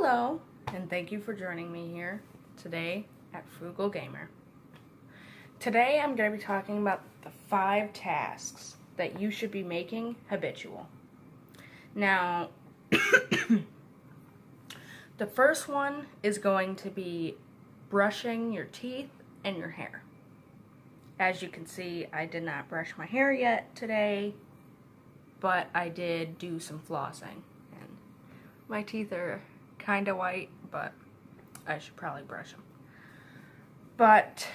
Hello, and thank you for joining me here today at Frugal Gamer. Today I'm going to be talking about the 5 tasks that you should be making habitual. Now, the first one is going to be brushing your teeth and your hair. As you can see, I did not brush my hair yet today, but I did do some flossing. And my teeth are kind of white, but I should probably brush them. But,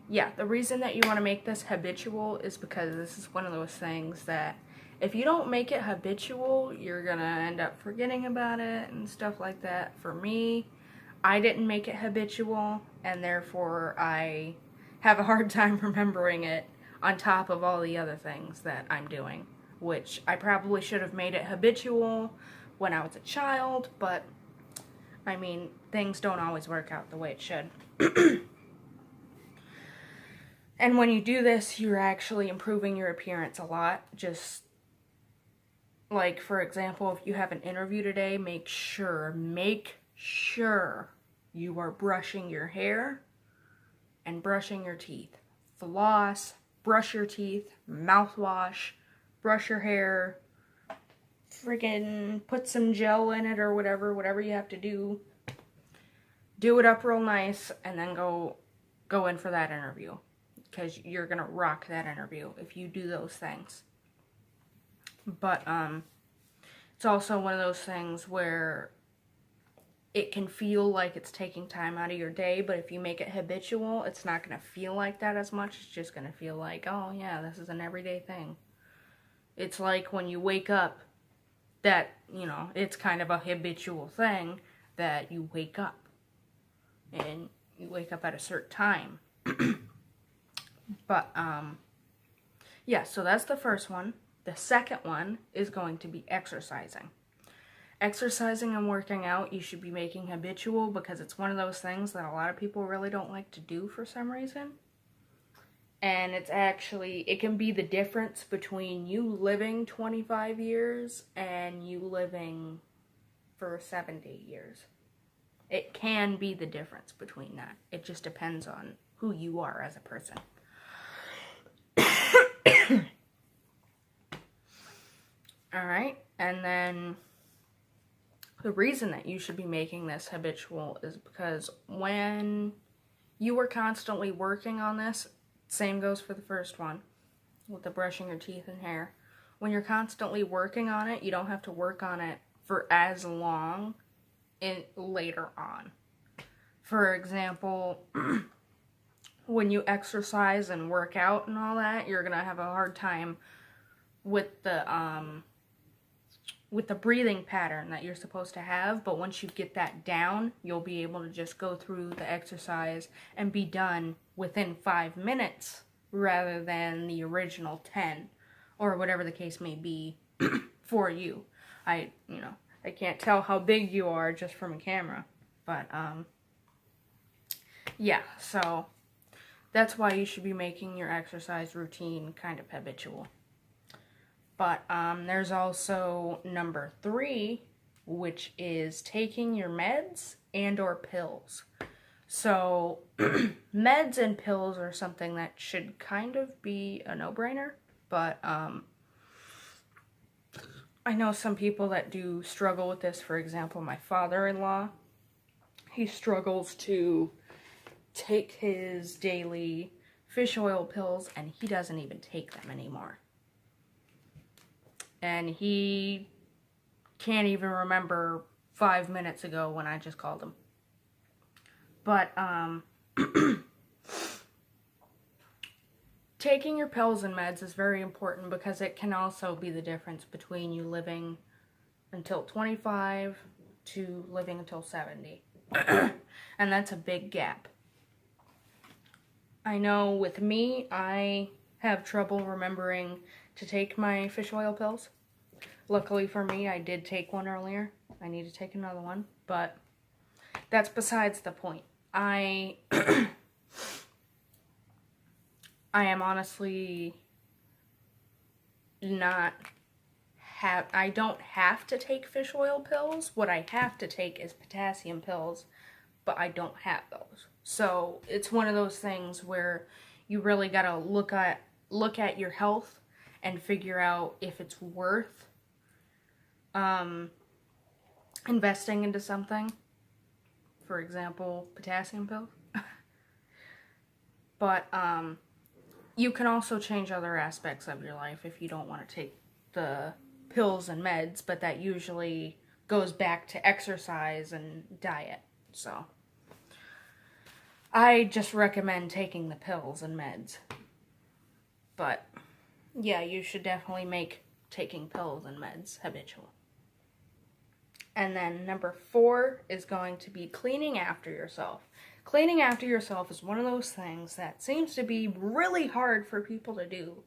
yeah, the reason that you want to make this habitual is because this is one of those things that if you don't make it habitual, you're going to end up forgetting about it and stuff like that. For me, I didn't make it habitual, and therefore I have a hard time remembering it on top of all the other things that I'm doing, which I probably should have made it habitual when I was a child, but I mean, things don't always work out the way it should. And when you do this, you're actually improving your appearance a lot. Just like, for example, if you have an interview today, make sure you are brushing your hair and brushing your teeth. Floss, brush your teeth, mouthwash, brush your hair, friggin' put some gel in it or whatever you have to do. Do it up real nice and then go in for that interview, because you're gonna rock that interview if you do those things. But it's also one of those things where it can feel like it's taking time out of your day, but if you make it habitual, it's not gonna feel like that as much. It's just gonna feel like, oh yeah, this is an everyday thing. It's like when you wake up, that, you know, it's kind of a habitual thing that you wake up. And you wake up at a certain time. But, yeah, so that's the first one. The second one is going to be exercising. Exercising and working out, you should be making habitual, because it's one of those things that a lot of people really don't like to do for some reason. And it's actually, it can be the difference between you living 25 years and you living for 70 years. It can be the difference between that. It just depends on who you are as a person. Alright, and then the reason that you should be making this habitual is because when you are constantly working on this, same goes for the first one, with the brushing your teeth and hair. When you're constantly working on it, you don't have to work on it for as long later on. For example, when you exercise and work out and all that, you're gonna have a hard time with the breathing pattern that you're supposed to have, but once you get that down, you'll be able to just go through the exercise and be done within 5 minutes rather than the original 10, or whatever the case may be for you. I can't tell how big you are just from a camera, but yeah, so that's why you should be making your exercise routine kind of habitual. But there's also number 3, which is taking your meds and or pills. So meds and pills are something that should kind of be a no-brainer, but I know some people that do struggle with this. For example, my father-in-law, he struggles to take his daily fish oil pills, and he doesn't even take them anymore. And he can't even remember 5 minutes ago when I just called him. But, taking your pills and meds is very important, because it can also be the difference between you living until 25 to living until 70. And that's a big gap. I know with me, I have trouble remembering to take my fish oil pills. Luckily for me, I did take one earlier. I need to take another one, but that's besides the point. I am honestly not don't have to take fish oil pills. What I have to take is potassium pills, but I don't have those. So it's one of those things where you really gotta look at your health and figure out if it's worth investing into something. For example, potassium pills. But you can also change other aspects of your life if you don't want to take the pills and meds, but that usually goes back to exercise and diet. So I just recommend taking the pills and meds. But yeah, you should definitely make taking pills and meds habitual. And then number 4 is going to be cleaning after yourself. Cleaning after yourself is one of those things that seems to be really hard for people to do.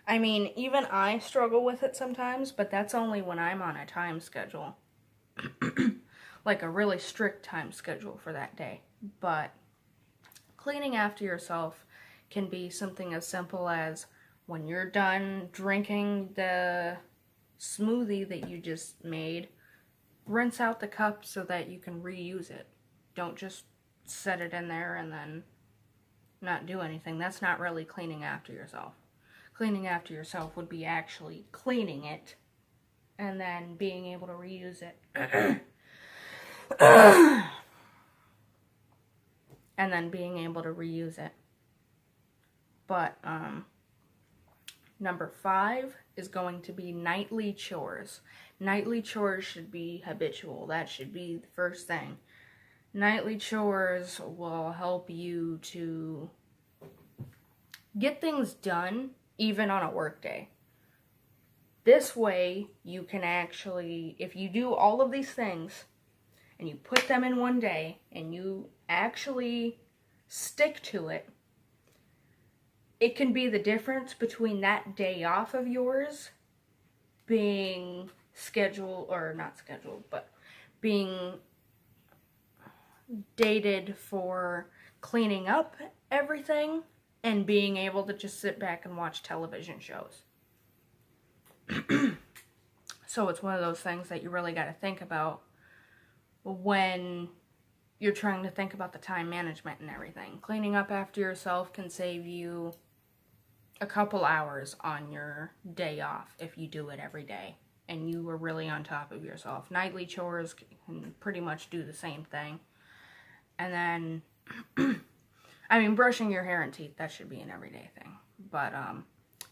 I mean, even I struggle with it sometimes, but that's only when I'm on a time schedule. Like a really strict time schedule for that day. But cleaning after yourself can be something as simple as when you're done drinking the smoothie that you just made, rinse out the cup so that you can reuse it. Don't just set it in there and then not do anything. That's not really cleaning after yourself. Cleaning after yourself would be actually cleaning it and then being able to reuse it. And then being able to reuse it. But number 5 is going to be nightly chores. Nightly chores should be habitual. That should be the first thing. Nightly chores will help you to get things done even on a work day. This way you can actually, if you do all of these things and you put them in one day and you actually stick to it, it can be the difference between that day off of yours being scheduled, or not scheduled, but being dated for cleaning up everything and being able to just sit back and watch television shows. So it's one of those things that you really got to think about when you're trying to think about the time management and everything. Cleaning up after yourself can save you a couple hours on your day off if you do it every day and you are really on top of yourself. Nightly chores can pretty much do the same thing. And then, I mean, brushing your hair and teeth, that should be an everyday thing. But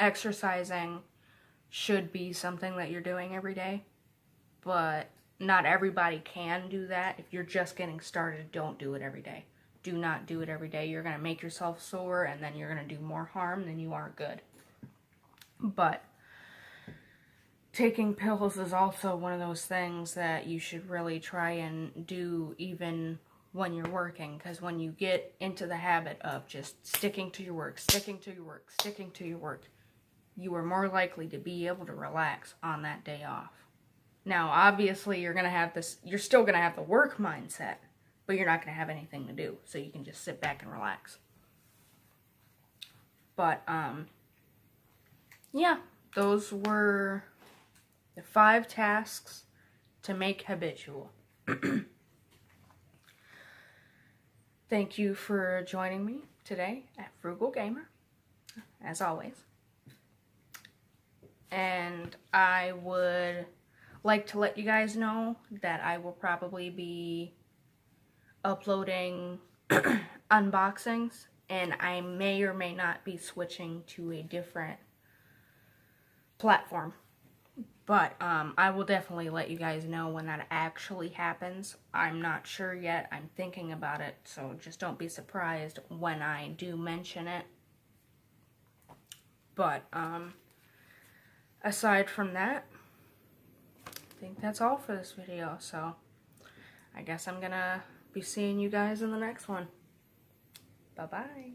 exercising should be something that you're doing every day. But not everybody can do that. If you're just getting started, don't do it every day. Do not do it every day. You're going to make yourself sore, and then you're going to do more harm than you are good. But taking pills is also one of those things that you should really try and do even when you're working, because when you get into the habit of just sticking to your work, you are more likely to be able to relax on that day off. Now, obviously, you're still going to have the work mindset, but you're not going to have anything to do, so you can just sit back and relax. But, yeah, those were the 5 tasks to make habitual. Thank you for joining me today at Frugal Gamer, as always. And I would like to let you guys know that I will probably be uploading unboxings, and I may or may not be switching to a different platform. But I will definitely let you guys know when that actually happens. I'm not sure yet. I'm thinking about it, so just don't be surprised when I do mention it. But aside from that, I think that's all for this video. So I guess I'm gonna be seeing you guys in the next one. Bye-bye.